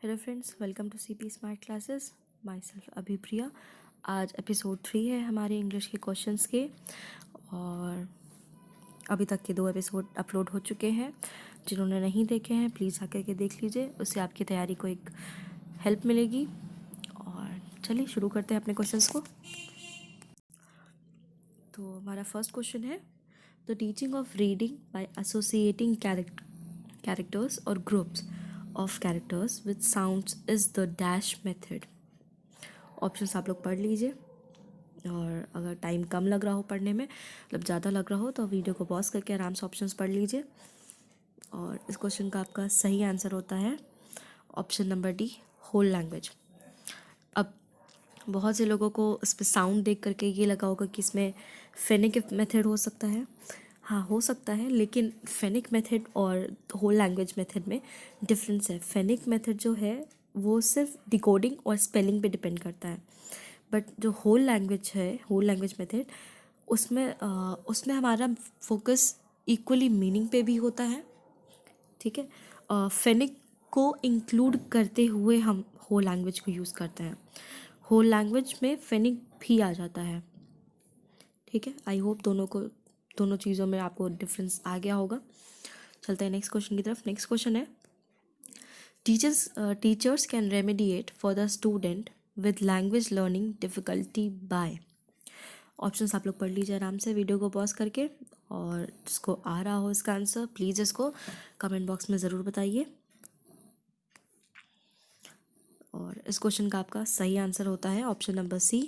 Hello friends, welcome to CP smart classes. Myself Abhipriya. आज episode 3 है हमारे English के क्वेश्चंस के, और अभी तक के 2 एपिसोड अपलोड हो चुके हैं। जिन्होंने नहीं देखे हैं प्लीज़ आकर के देख लीजिए, उससे आपकी तैयारी को एक हेल्प मिलेगी। और चलिए शुरू करते हैं अपने क्वेश्चंस को। तो हमारा फर्स्ट क्वेश्चन है, the teaching of reading by associating characters और groups of characters with sounds is the dash method. Options आप लोग पढ़ लीजिए, और अगर टाइम कम लग रहा हो पढ़ने में, मतलब ज़्यादा लग रहा हो, तो वीडियो को पॉज करके आराम से ऑप्शंस पढ़ लीजिए। और इस क्वेश्चन का आपका सही आंसर होता है option number D, whole language. अब बहुत से लोगों को इस पर साउंड देख करके ये लगा होगा कि इसमें फेनिक मेथड हो सकता है। हाँ, हो सकता है, लेकिन फेनिक मेथड और होल लैंग्वेज मेथड में डिफरेंस है। फेनिक मेथड जो है वो सिर्फ डिकोडिंग और स्पेलिंग पे डिपेंड करता है, बट जो होल लैंग्वेज है, होल लैंग्वेज मेथड, उसमें हमारा फोकस इक्वली मीनिंग पे भी होता है। ठीक है, फेनिक को इंक्लूड करते हुए हम होल लैंग्वेज को यूज़ करते हैं। होल लैंग्वेज में फेनिक भी आ जाता है। ठीक है, आई होप दोनों चीज़ों में आपको डिफरेंस आ गया होगा। चलते हैं नेक्स्ट क्वेश्चन की तरफ। नेक्स्ट क्वेश्चन है, teachers can remediate for the student with language learning difficulty by. Options आप लोग पढ़ लीजिए आराम से वीडियो को पॉज करके, और जिसको आ रहा हो इसका आंसर प्लीज़ इसको कमेंट बॉक्स में ज़रूर बताइए। और इस क्वेश्चन का आपका सही आंसर होता है option number C,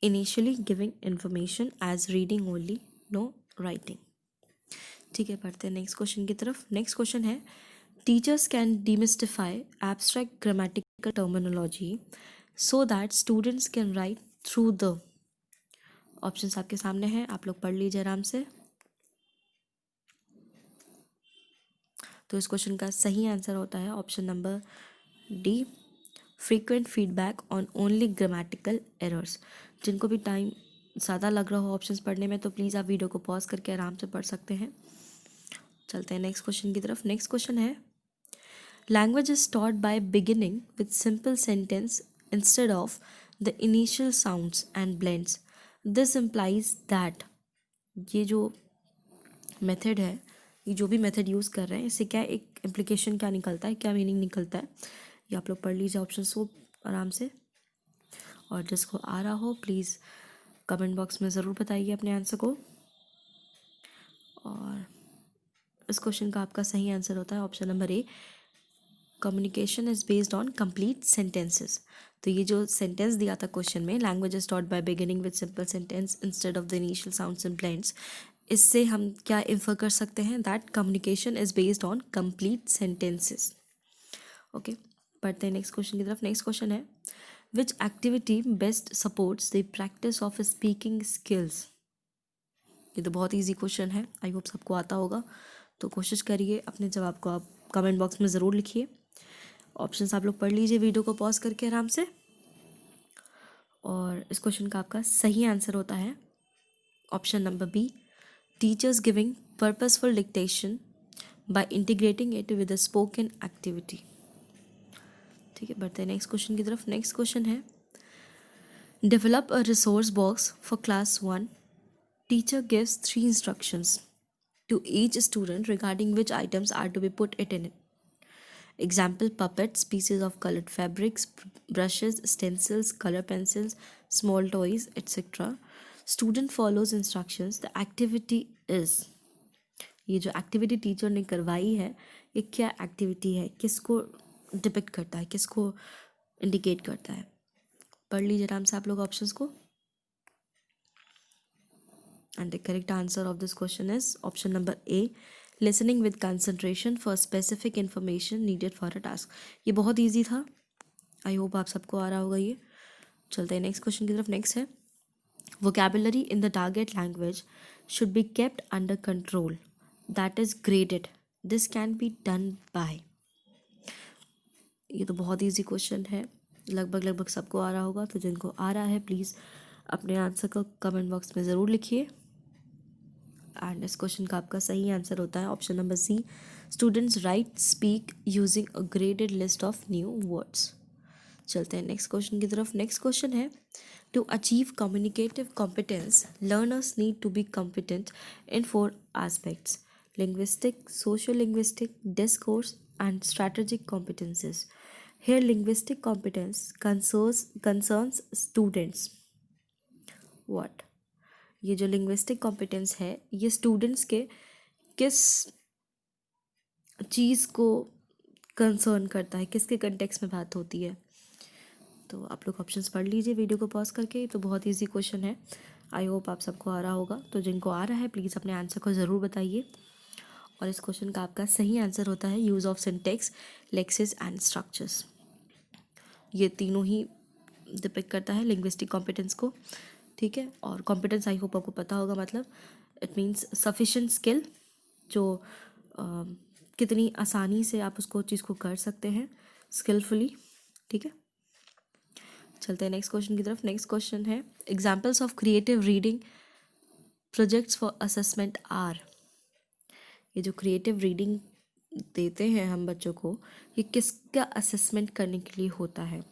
initially giving information as reading only, no writing. ठीक है, पढ़ते हैं नेक्स्ट क्वेश्चन की तरफ। नेक्स्ट क्वेश्चन है, teachers can demystify abstract grammatical terminology so that students can write through the. Options आपके सामने हैं, आप लोग पढ़ लीजिए आराम से। तो इस क्वेश्चन का सही आंसर होता है option number D, frequent feedback on only grammatical errors. जिनको भी टाइम ज़्यादा लग रहा हो ऑप्शंस पढ़ने में, तो प्लीज़ आप वीडियो को पॉज करके आराम से पढ़ सकते हैं। चलते हैं नेक्स्ट क्वेश्चन की तरफ। नेक्स्ट क्वेश्चन है, language is taught by beginning with simple sentence instead of the initial sounds and blends. This implies that ये जो मेथड है, ये जो भी मेथड यूज़ कर रहे हैं, इससे क्या एक इम्प्लीकेशन क्या निकलता है, क्या मीनिंग निकलता है, ये आप लोग पढ़ लीजिए ऑप्शन को आराम से। और जिसको आ रहा हो प्लीज़ कमेंट बॉक्स में ज़रूर बताइए अपने आंसर को। और इस क्वेश्चन का आपका सही आंसर होता है option number A, communication is based on complete sentences. तो ये जो सेंटेंस दिया था क्वेश्चन में, language is taught by beginning with simple sentence instead of the initial sounds and blends, इससे हम क्या इन्फर कर सकते हैं, that communication is based on complete sentences. Okay, पढ़ते हैं नेक्स्ट क्वेश्चन की तरफ। नेक्स्ट क्वेश्चन है, which activity best supports the practice of speaking skills. ये तो बहुत ईजी क्वेश्चन है, आई होप सबको आता होगा। तो कोशिश करिए, अपने जवाब को आप कमेंट बॉक्स में ज़रूर लिखिए। ऑप्शंस आप लोग पढ़ लीजिए वीडियो को पॉज करके आराम से। और इस क्वेश्चन का आपका सही आंसर होता है option number B, teachers giving purposeful dictation by integrating it with a spoken activity. ठीक है, बढ़ते हैं नेक्स्ट क्वेश्चन की तरफ। नेक्स्ट क्वेश्चन है, develop a resource box for class 1. Teacher gives 3 instructions to each student regarding which items are to be put it in it. Example, puppets, pieces of colored fabrics, brushes, stencils, color pencils, small toys, etc. Student follows instructions. The activity is, ये जो activity teacher ने करवाई है, ये क्या activity है, किसको depict करता है, किसको इंडिकेट करता है। पढ़ लीजिए आराम से आप लोग ऑप्शंस को। And the correct answer of this question is option number A, listening with concentration for specific information needed for a task. ये बहुत इजी था, आई होप आप सबको आ रहा होगा ये। चलते हैं नेक्स्ट क्वेश्चन की तरफ। नेक्स्ट है, vocabulary in the target language should be kept under control, that is graded. This can be done by. ये तो बहुत इजी क्वेश्चन है, लगभग सबको आ रहा होगा। तो जिनको आ रहा है प्लीज़ अपने आंसर को कमेंट बॉक्स में ज़रूर लिखिए। एंड इस क्वेश्चन का आपका सही आंसर होता है option number C, students write speak using a graded list of new words. चलते हैं नेक्स्ट क्वेश्चन की तरफ। नेक्स्ट क्वेश्चन है, to achieve communicative competence learners need to be competent in 4 aspects: linguistic, socio linguistic, discourse and strategic competences. Here linguistic competence concerns students what? ये जो linguistic competence है ये students के किस चीज़ को कंसर्न करता है, किसके कंटेक्स्ट में बात होती है। तो आप लोग ऑप्शंस पढ़ लीजिए वीडियो को पॉज करके। तो बहुत इजी क्वेश्चन है, आई होप आप सबको आ रहा होगा। तो जिनको आ रहा है प्लीज़ अपने आंसर को ज़रूर बताइए। और इस क्वेश्चन का आपका सही आंसर होता है use of syntax, lexis and structures. ये तीनों ही डिपिक्ट करता है लिंग्विस्टिक कॉम्पिटेंस को, ठीक है। और कॉम्पिटेंस आई होप आपको पता होगा, मतलब इट मीन्स सफिशेंट स्किल, जो कितनी आसानी से आप उसको चीज़ को कर सकते हैं स्किलफुली, ठीक है। चलते हैं नेक्स्ट क्वेश्चन की तरफ। नेक्स्ट क्वेश्चन है, examples of creative reading projects for assessment are. ये जो क्रिएटिव रीडिंग देते हैं हम बच्चों को, ये किसका असेसमेंट करने के लिए होता है।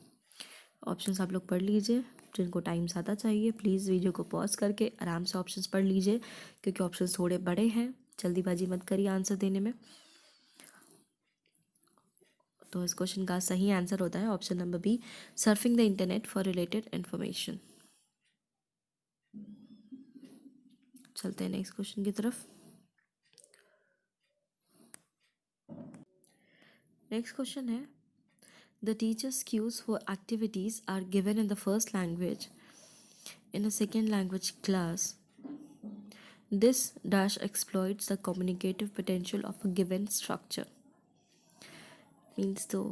ऑप्शंस आप लोग पढ़ लीजिए। जिनको टाइम ज़्यादा चाहिए प्लीज़ वीडियो को पॉज करके आराम से ऑप्शंस पढ़ लीजिए, क्योंकि ऑप्शंस थोड़े बड़े हैं, जल्दीबाजी मत करिए आंसर देने में। तो इस क्वेश्चन का सही आंसर होता है option number B, surfing the internet for related information. चलते हैं नेक्स्ट क्वेश्चन की तरफ। नेक्स्ट क्वेश्चन है, the teachers cues for activities are given in the first language. In a second language class, this dash exploits the communicative potential of a given structure. Means तो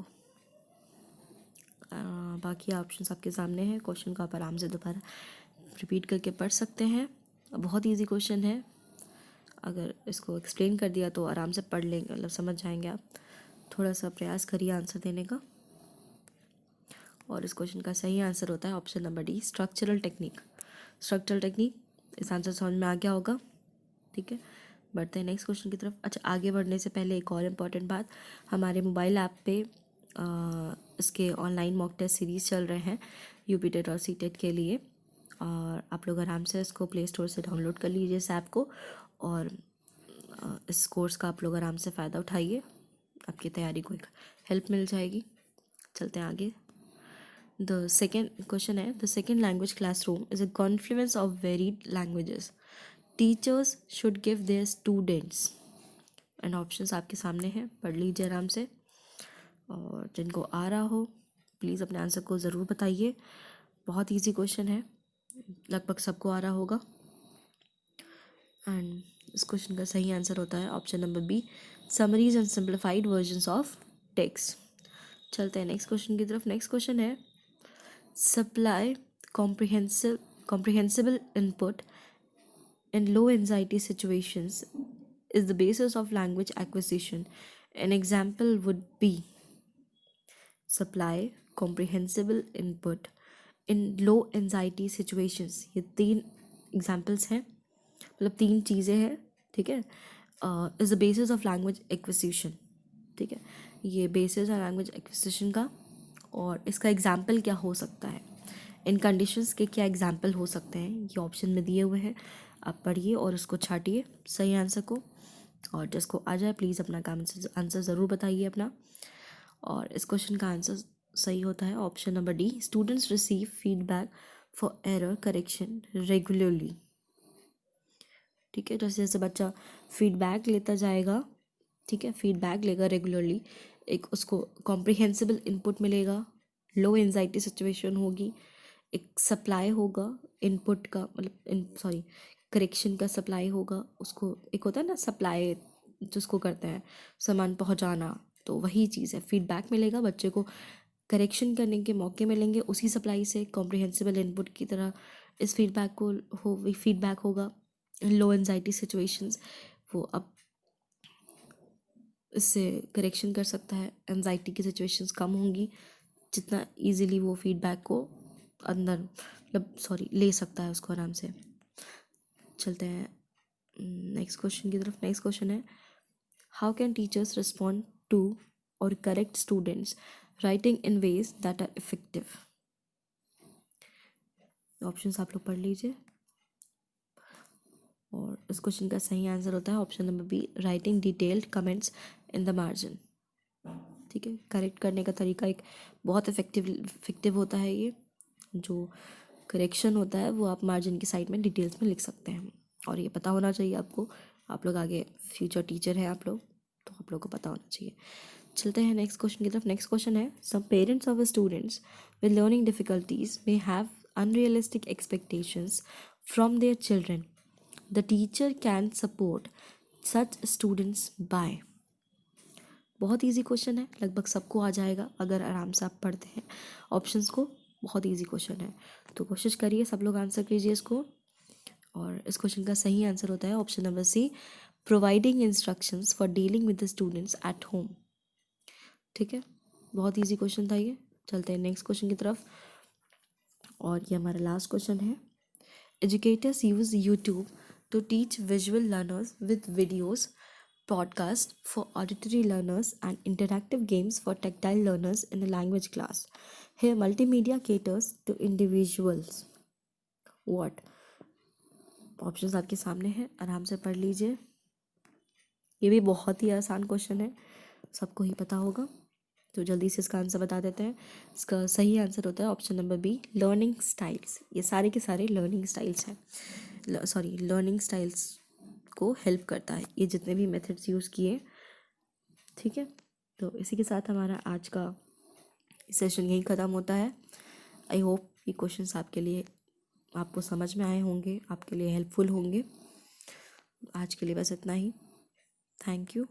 बाकी options आपके सामने हैं, question को आप आराम से दोबारा रिपीट करके पढ़ सकते हैं। बहुत इजी क्वेश्चन है, अगर इसको एक्सप्लेन कर दिया तो आराम से पढ़ लेंगे, मतलब समझ जाएंगे आप। थोड़ा सा प्रयास करिए आंसर देने का। और इस क्वेश्चन का सही आंसर होता है option number D, structural technique. Structural technique, इस आंसर समझ में आ गया होगा, ठीक है। बढ़ते हैं नेक्स्ट क्वेश्चन की तरफ। अच्छा, आगे बढ़ने से पहले एक और इम्पॉर्टेंट बात, हमारे मोबाइल ऐप पे इसके ऑनलाइन मॉक टेस्ट सीरीज़ चल रहे हैं यूपी टेट और सी टेट के लिए, और आप लोग आराम से इसको प्ले स्टोर से डाउनलोड कर लीजिए इस ऐप को, और इस कोर्स का आप लोग आराम से फ़ायदा उठाइए, आपकी तैयारी को एक हेल्प मिल जाएगी। चलते हैं आगे। द सेकेंड क्वेश्चन है, the second language classroom is a Confluence of varied languages, teachers should give their students. And options आपके सामने हैं, पढ़ लीजिए आराम से। और जिनको आ रहा हो प्लीज़ अपने आंसर को ज़रूर बताइए। बहुत इजी क्वेश्चन है, लगभग सबको आ रहा होगा। एंड इस क्वेश्चन का सही आंसर होता है option number B, summaries and simplified versions of text. चलते हैं नेक्स्ट क्वेश्चन की तरफ। नेक्स्ट क्वेश्चन है, supply comprehensible input in low anxiety situations is the basis of language acquisition. An example would be, supply comprehensible input in low anxiety situations। ये 3 examples हैं, मतलब 3 चीज़ें हैं, ठीक है। Is the basis of language acquisition, ठीक है। ये बेसिस है लैंग्वेज एक्विजिशन का, और इसका एग्जाम्पल क्या हो सकता है, इन कंडीशंस के क्या एग्जाम्पल हो सकते हैं, ये ऑप्शन में दिए हुए हैं। आप पढ़िए और उसको छाटिए सही आंसर को, और जिसको आ जाए प्लीज़ अपना आंसर ज़रूर बताइए अपना। और इस क्वेश्चन का आंसर सही होता है option number D, students receive feedback for error correction regularly. ठीक है, जैसे जैसे बच्चा फीडबैक लेता जाएगा, ठीक है, फीडबैक लेगा रेगुलरली, एक उसको कॉम्प्रिहेंसिबल इनपुट मिलेगा, लो एंजाइटी सिचुएशन होगी, एक सप्लाई होगा इनपुट का, मतलब करेक्शन का सप्लाई होगा उसको। एक होता है ना सप्लाई, जिसको करते हैं सामान पहुंचाना, तो वही चीज़ है, फीडबैक मिलेगा बच्चे को, करेक्शन करने के मौके मिलेंगे उसी सप्लाई से, कॉम्प्रिहेंसिबल इनपुट की तरह इस फीडबैक को फीडबैक होगा। लो एंजाइटी सिचुएशंस, वो अब इससे करेक्शन कर सकता है, एंजाइटी की सिचुएशंस कम होंगी जितना इजीली वो फीडबैक को अंदर ले सकता है उसको आराम से। चलते हैं नेक्स्ट क्वेश्चन की तरफ। नेक्स्ट क्वेश्चन है, how can teachers respond to और correct students writing in ways that are effective? Options आप लोग पढ़ लीजिए, और इस क्वेश्चन का सही आंसर होता है option number B, writing detailed comments in the margin. ठीक है, करेक्ट करने का तरीका एक बहुत इफेक्टिव होता है। ये जो करेक्शन होता है वो आप मार्जिन की साइड में डिटेल्स में लिख सकते हैं, और ये पता होना चाहिए आपको। आप लोग आगे फ्यूचर टीचर हैं आप लोग, तो आप लोग को पता होना चाहिए। चलते हैं नेक्स्ट क्वेश्चन की तरफ। नेक्स्ट क्वेश्चन है, some parents of students with learning difficulties may have unrealistic expectations from their children, the teacher can support such students by. बहुत इजी क्वेश्चन है, लगभग सबको आ जाएगा अगर आराम से आप पढ़ते हैं ऑप्शंस को। बहुत इजी क्वेश्चन है, तो कोशिश करिए सब लोग आंसर कीजिए इसको। और इस क्वेश्चन का सही आंसर होता है option number C, providing instructions for dealing with the students at home. ठीक है, बहुत इजी क्वेश्चन था ये। चलते हैं नेक्स्ट क्वेश्चन की तरफ, और ये हमारा लास्ट क्वेश्चन है, educators use YouTube to teach visual learners with videos, podcast for auditory learners and interactive games for tactile learners in a language class. Here multimedia caters to individuals. What? Options आपके सामने हैं, आराम से पढ़ लीजिए। ये भी बहुत ही आसान क्वेश्चन है, सबको ही पता होगा, तो जल्दी से इसका आंसर बता देते हैं। इसका सही आंसर होता है option number B, learning styles. ये सारे के सारे लर्निंग स्टाइल्स हैं, सॉरी लर्निंग स्टाइल्स को हेल्प करता है ये जितने भी मेथड्स यूज़ किए। ठीक है, तो इसी के साथ हमारा आज का सेशन यहीं ख़त्म होता है। आई होप ये क्वेश्चंस आपके लिए, आपको समझ में आए होंगे, आपके लिए हेल्पफुल होंगे। आज के लिए बस इतना ही। Thank you.